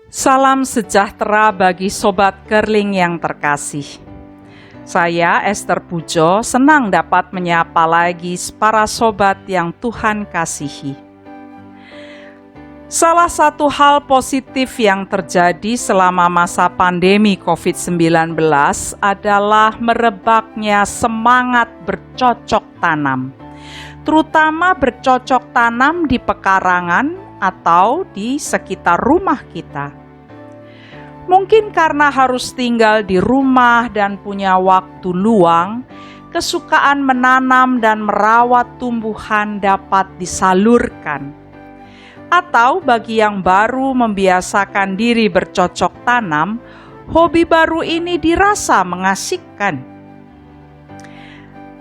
Salam sejahtera bagi Sobat Kerling yang terkasih. Saya Esther Pujo senang dapat menyapa lagi para sobat yang Tuhan kasihi. Salah satu hal positif yang terjadi selama masa pandemi COVID-19 adalah merebaknya semangat bercocok tanam, terutama bercocok tanam di pekarangan atau di sekitar rumah kita. Mungkin karena harus tinggal di rumah dan punya waktu luang, kesukaan menanam dan merawat tumbuhan dapat disalurkan. Atau bagi yang baru membiasakan diri bercocok tanam, hobi baru ini dirasa mengasihkan.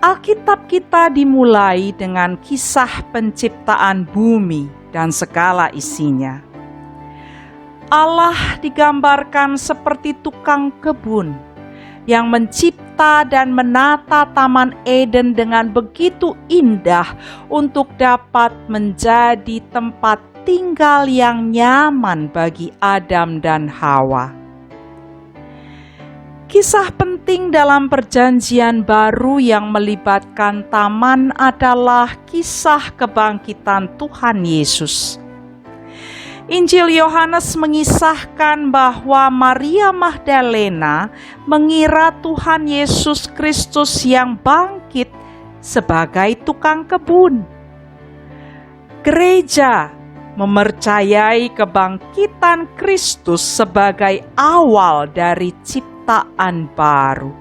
Alkitab kita dimulai dengan kisah penciptaan bumi dan segala isinya. Allah digambarkan seperti tukang kebun yang mencipta dan menata Taman Eden dengan begitu indah untuk dapat menjadi tempat tinggal yang nyaman bagi Adam dan Hawa. Kisah penting dalam Perjanjian Baru yang melibatkan taman adalah kisah kebangkitan Tuhan Yesus. Injil Yohanes mengisahkan bahwa Maria Magdalena mengira Tuhan Yesus Kristus yang bangkit sebagai tukang kebun. Gereja mempercayai kebangkitan Kristus sebagai awal dari ciptaan baru.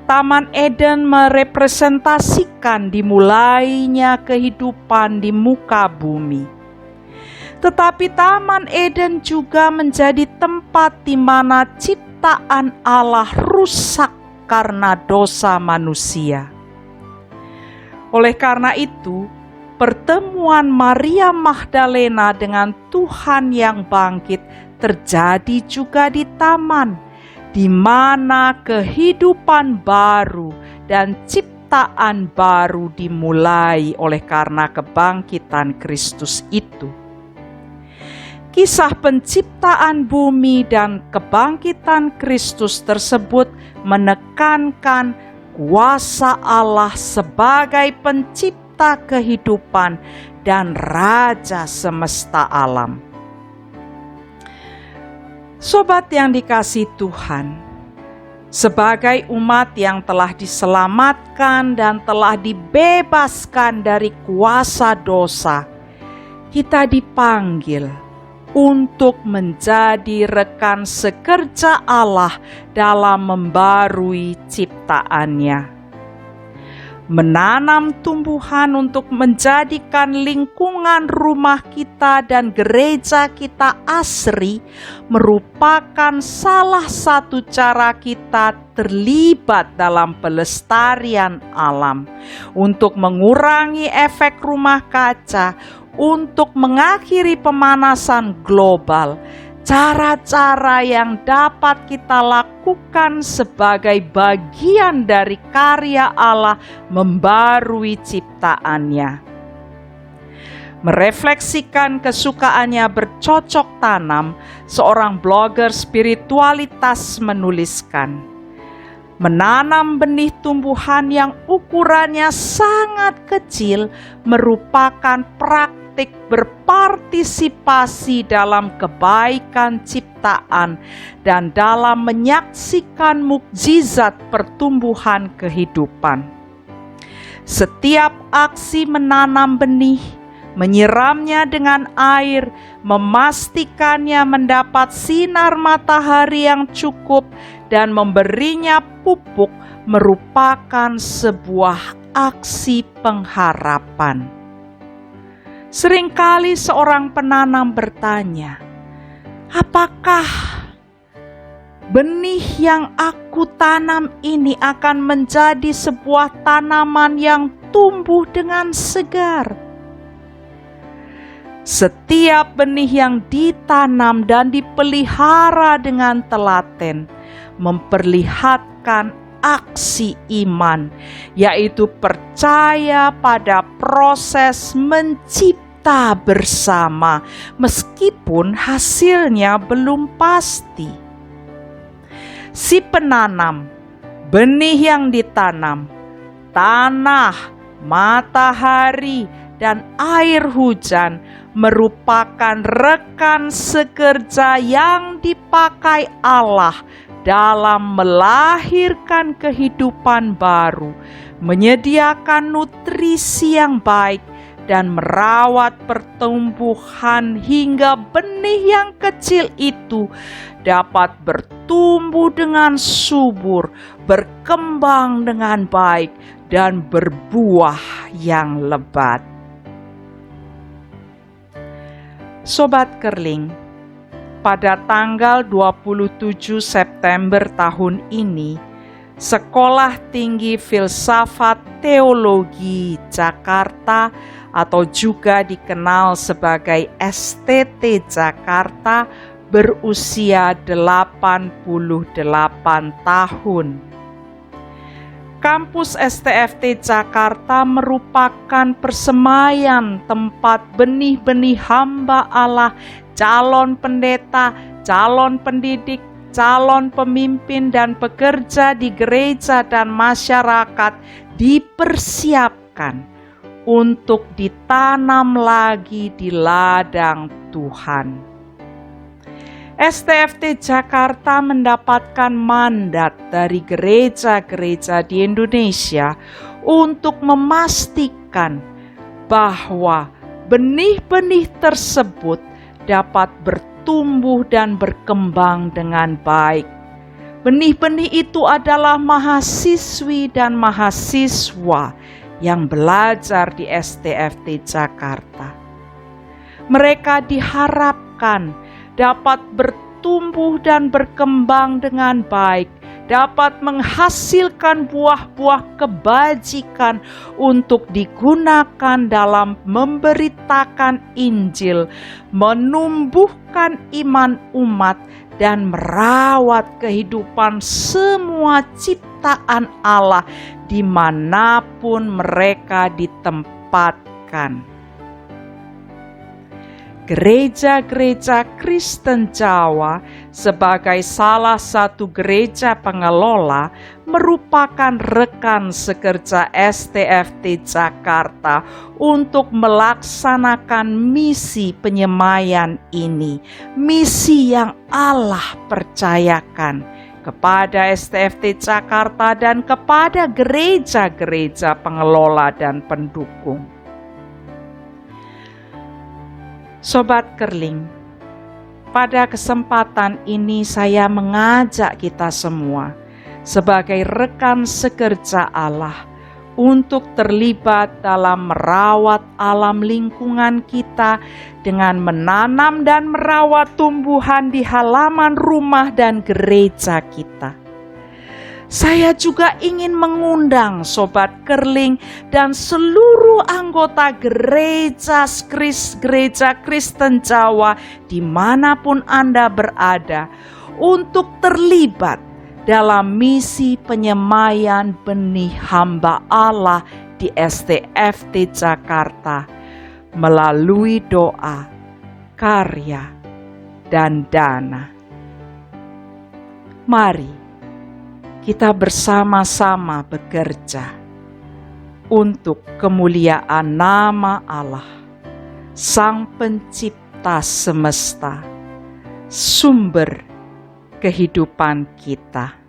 Taman Eden merepresentasikan dimulainya kehidupan di muka bumi. Tetapi Taman Eden juga menjadi tempat di mana ciptaan Allah rusak karena dosa manusia. Oleh karena itu, pertemuan Maria Magdalena dengan Tuhan yang bangkit terjadi juga di taman, di mana kehidupan baru dan ciptaan baru dimulai oleh karena kebangkitan Kristus itu. Kisah penciptaan bumi dan kebangkitan Kristus tersebut menekankan kuasa Allah sebagai pencipta kehidupan dan raja semesta alam. Sobat yang dikasihi Tuhan, sebagai umat yang telah diselamatkan dan telah dibebaskan dari kuasa dosa, kita dipanggil untuk menjadi rekan sekerja Allah dalam membarui ciptaannya. Menanam tumbuhan untuk menjadikan lingkungan rumah kita dan gereja kita asri merupakan salah satu cara kita terlibat dalam pelestarian alam untuk mengurangi efek rumah kaca, untuk mengakhiri pemanasan global. Cara-cara yang dapat kita lakukan sebagai bagian dari karya Allah membarui ciptaannya. Merefleksikan kesukaannya bercocok tanam, seorang blogger spiritualitas menuliskan, menanam benih tumbuhan yang ukurannya sangat kecil merupakan praktik berpartisipasi dalam kebaikan ciptaan dan dalam menyaksikan mukjizat pertumbuhan kehidupan. Setiap aksi menanam benih, menyiramnya dengan air, memastikannya mendapat sinar matahari yang cukup, dan memberinya pupuk merupakan sebuah aksi pengharapan. Seringkali seorang penanam bertanya, apakah benih yang aku tanam ini akan menjadi sebuah tanaman yang tumbuh dengan segar? Setiap benih yang ditanam dan dipelihara dengan telaten memperlihatkan aksi iman, yaitu percaya pada proses mencipta kita bersama, meskipun hasilnya belum pasti. Si penanam, benih yang ditanam, tanah, matahari, dan air hujan merupakan rekan sekerja yang dipakai Allah dalam melahirkan kehidupan baru, menyediakan nutrisi yang baik, dan merawat pertumbuhan hingga benih yang kecil itu dapat bertumbuh dengan subur, berkembang dengan baik, dan berbuah yang lebat. Sobat Kerling, pada tanggal 27 September tahun ini, Sekolah Tinggi Filsafat Teologi Jakarta atau juga dikenal sebagai STT Jakarta berusia 88 tahun. Kampus STFT Jakarta merupakan persemaian tempat benih-benih hamba Allah, calon pendeta, calon pendidik, calon pemimpin dan pekerja di gereja dan masyarakat dipersiapkan untuk ditanam lagi di ladang Tuhan. STFT Jakarta mendapatkan mandat dari gereja-gereja di Indonesia untuk memastikan bahwa benih-benih tersebut dapat bertumbuh dan berkembang dengan baik. Benih-benih itu adalah mahasiswi dan mahasiswa yang belajar di STFT Jakarta. Mereka diharapkan dapat bertumbuh dan berkembang dengan baik, dapat menghasilkan buah-buah kebajikan untuk digunakan dalam memberitakan Injil, menumbuhkan iman umat, dan merawat kehidupan semua ciptaan Allah dimanapun mereka ditempatkan. Gereja-gereja Kristen Jawa sebagai salah satu gereja pengelola merupakan rekan sekerja STFT Jakarta untuk melaksanakan misi penyemaian ini, misi yang Allah percayakan kepada STFT Jakarta dan kepada gereja-gereja pengelola dan pendukung. Sobat Kerling, pada kesempatan ini saya mengajak kita semua sebagai rekan sekerja Allah untuk terlibat dalam merawat alam lingkungan kita dengan menanam dan merawat tumbuhan di halaman rumah dan gereja kita. Saya juga ingin mengundang Sobat Kerling dan seluruh anggota gereja Kristen Jawa dimanapun Anda berada untuk terlibat dalam misi penyemaian benih hamba Allah di STFT Jakarta melalui doa, karya, dan dana. Mari kita bersama-sama bekerja untuk kemuliaan nama Allah, Sang Pencipta semesta, sumber kehidupan kita.